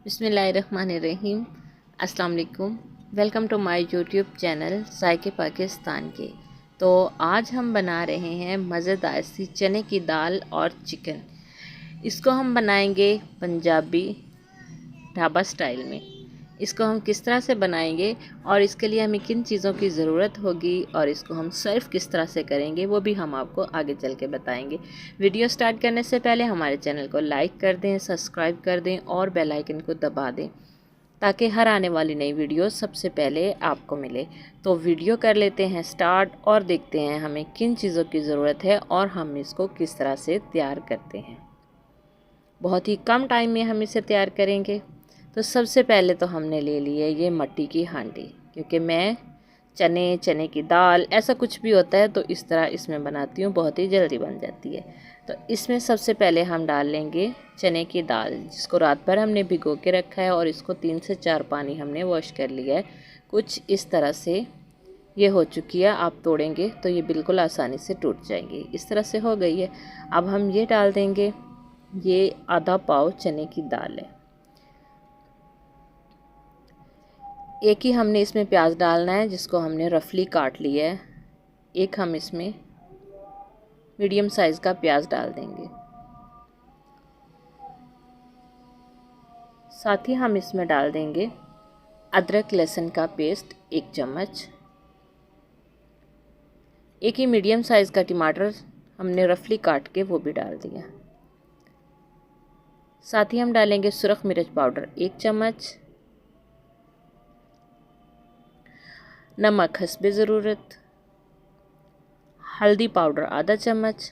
बिस्मिल्लाहिर्रहमानिर्रहीम। अस्सलाम वालेकुम। Welcome to my YouTube channel जायके पाकिस्तान के। तो आज हम बना रहे हैं मज़ेदार सी चने की दाल और चिकन। इसको हम बनाएंगे पंजाबी ढाबा स्टाइल में। इसको हम किस तरह से बनाएंगे और इसके लिए हमें किन चीज़ों की ज़रूरत होगी और इसको हम सर्व किस तरह से करेंगे वो भी हम आपको आगे चल के बताएंगे। वीडियो स्टार्ट करने से पहले हमारे चैनल को लाइक कर दें, सब्सक्राइब कर दें और बेल आइकन को दबा दें ताकि हर आने वाली नई वीडियो सबसे पहले आपको मिले। तो वीडियो कर लेते हैं स्टार्ट और देखते हैं हमें किन चीज़ों की ज़रूरत है और हम इसको किस तरह से तैयार करते हैं। बहुत ही कम टाइम में हम इसे तैयार करेंगे। तो सबसे पहले तो हमने ले ली है ये मट्टी की हांडी, क्योंकि मैं चने की दाल ऐसा कुछ भी होता है तो इस तरह इसमें बनाती हूँ, बहुत ही जल्दी बन जाती है। तो इसमें सबसे पहले हम डाल लेंगे चने की दाल, जिसको रात भर हमने भिगो के रखा है और इसको 3 से 4 पानी हमने वॉश कर लिया है। कुछ इस तरह से ये हो चुकी है, आप तोड़ेंगे तो ये बिल्कुल आसानी से टूट जाएंगी। इस तरह से हो गई है। अब हम ये डाल देंगे, ये आधा पाव चने की दाल है। एक ही हमने इसमें प्याज डालना है जिसको हमने रफली काट लिया है। एक हम इसमें मीडियम साइज़ का प्याज डाल देंगे। साथ ही हम इसमें डाल देंगे अदरक लहसुन का पेस्ट 1 चम्मच। एक ही मीडियम साइज़ का टमाटर हमने रफली काट के वो भी डाल दिया। साथ ही हम डालेंगे सुरख मिर्च पाउडर 1 चम्मच, नमक हस्बे ज़रूरत, हल्दी पाउडर आधा चम्मच,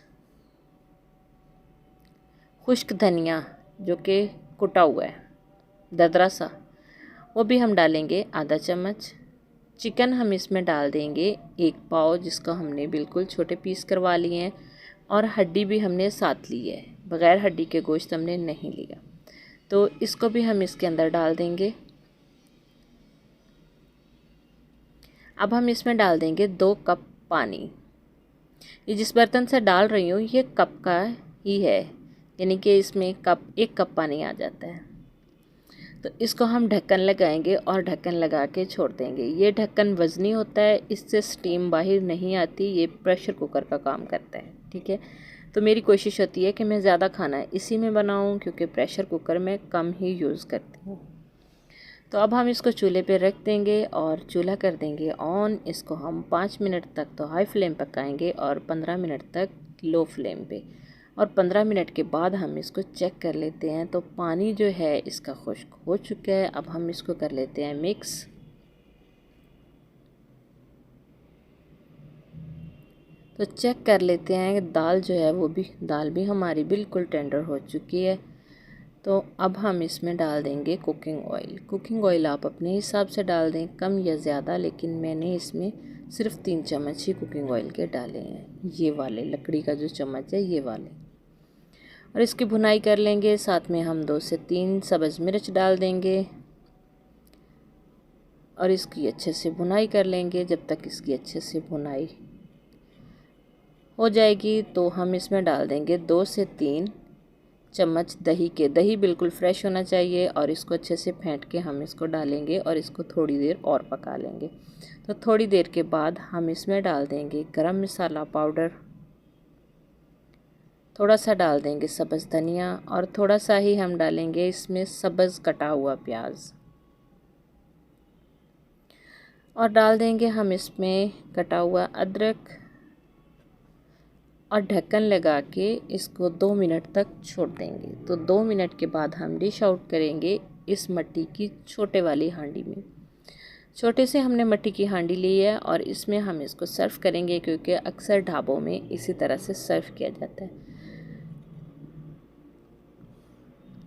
खुश्क धनिया जो कि कुटा हुआ है दरदरा सा वो भी हम डालेंगे आधा चम्मच। चिकन हम इसमें डाल देंगे 1 पाव, जिसको हमने बिल्कुल छोटे पीस करवा लिए हैं और हड्डी भी हमने साथ ली है, बग़ैर हड्डी के गोश्त हमने नहीं लिया। तो इसको भी हम इसके अंदर डाल देंगे। अब हम इसमें डाल देंगे 2 कप पानी। ये जिस बर्तन से डाल रही हूँ ये कप का ही है, यानी कि इसमें 1 कप पानी आ जाता है। तो इसको हम ढक्कन लगाएंगे और ढक्कन लगा के छोड़ देंगे। ये ढक्कन वज़नी होता है, इससे स्टीम बाहर नहीं आती, ये प्रेशर कुकर का काम करता है। ठीक है, तो मेरी कोशिश होती है कि मैं ज़्यादा खाना इसी में बनाऊँ, क्योंकि प्रेशर कुकर में कम ही यूज़ करती हूँ। तो अब हम इसको चूल्हे पे रख देंगे और चूल्हा कर देंगे ऑन। इसको हम 5 मिनट तक तो हाई फ्लेम पकाएंगे और 15 मिनट तक लो फ्लेम पे। और 15 मिनट के बाद हम इसको चेक कर लेते हैं। तो पानी जो है इसका खुश्क हो चुका है। अब हम इसको कर लेते हैं मिक्स। तो चेक कर लेते हैं दाल जो है वो भी, दाल भी हमारी बिल्कुल टेंडर हो चुकी है। तो अब हम इसमें डाल देंगे कुकिंग ऑयल। कुकिंग ऑयल आप अपने हिसाब से डाल दें, कम या ज़्यादा, लेकिन मैंने इसमें सिर्फ 3 चम्मच ही कुकिंग ऑयल के डाले हैं, ये वाले लकड़ी का जो चम्मच है ये वाले। और इसकी भुनाई कर लेंगे। साथ में हम 2 से 3 सब्ज़ मिर्च डाल देंगे और इसकी अच्छे से भुनाई कर लेंगे। जब तक इसकी अच्छे से भुनाई हो जाएगी तो हम इसमें डाल देंगे 2 से 3 चम्मच दही के। दही बिल्कुल फ्रेश होना चाहिए और इसको अच्छे से फेंट के हम इसको डालेंगे और इसको थोड़ी देर और पका लेंगे। तो थोड़ी देर के बाद हम इसमें डाल देंगे गरम मसाला पाउडर, थोड़ा सा डाल देंगे सब्ज़ धनिया और थोड़ा सा ही हम डालेंगे इसमें सब्ज़ कटा हुआ प्याज, और डाल देंगे हम इसमें कटा हुआ अदरक और ढक्कन लगा के इसको 2 मिनट तक छोड़ देंगे। तो 2 मिनट के बाद हम डिश आउट करेंगे इस मिट्टी की छोटे वाली हांडी में। छोटे से हमने मिट्टी की हांडी ली है और इसमें हम इसको सर्व करेंगे, क्योंकि अक्सर ढाबों में इसी तरह से सर्व किया जाता है।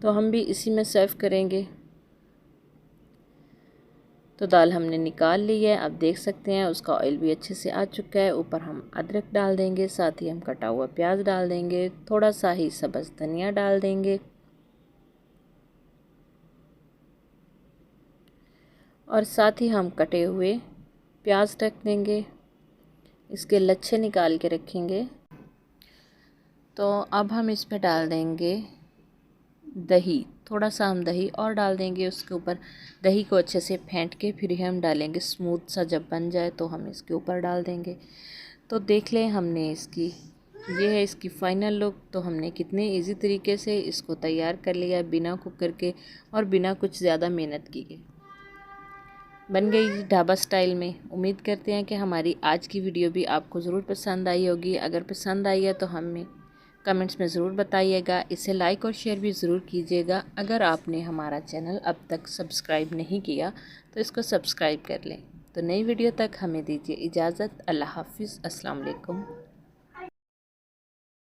तो हम भी इसी में सर्व करेंगे। तो दाल हमने निकाल ली है, अब देख सकते हैं उसका ऑयल भी अच्छे से आ चुका है। ऊपर हम अदरक डाल देंगे, साथ ही हम कटा हुआ प्याज डाल देंगे, थोड़ा सा ही सब्ज़ धनिया डाल देंगे और साथ ही हम कटे हुए प्याज रख देंगे, इसके लच्छे निकाल के रखेंगे। तो अब हम इस पर डाल देंगे दही थोड़ा सा हम दही और डाल देंगे उसके ऊपर। दही को अच्छे से फेंट के फिर हम डालेंगे। स्मूथ सा जब बन जाए तो हम इसके ऊपर डाल देंगे। तो देख लें हमने ये है इसकी फ़ाइनल लुक। तो हमने कितने इजी तरीके से इसको तैयार कर लिया बिना कुकर के और बिना कुछ ज़्यादा मेहनत किए। बन गई ढाबा स्टाइल में। उम्मीद करते हैं कि हमारी आज की वीडियो भी आपको ज़रूर पसंद आई होगी। अगर पसंद आई है तो हमें कमेंट्स में ज़रूर बताइएगा। इसे लाइक और शेयर भी ज़रूर कीजिएगा। अगर आपने हमारा चैनल अब तक सब्सक्राइब नहीं किया तो इसको सब्सक्राइब कर लें। तो नई वीडियो तक हमें दीजिए इजाज़त। अल्लाह हाफिज़। अस्सलाम वालेकुम।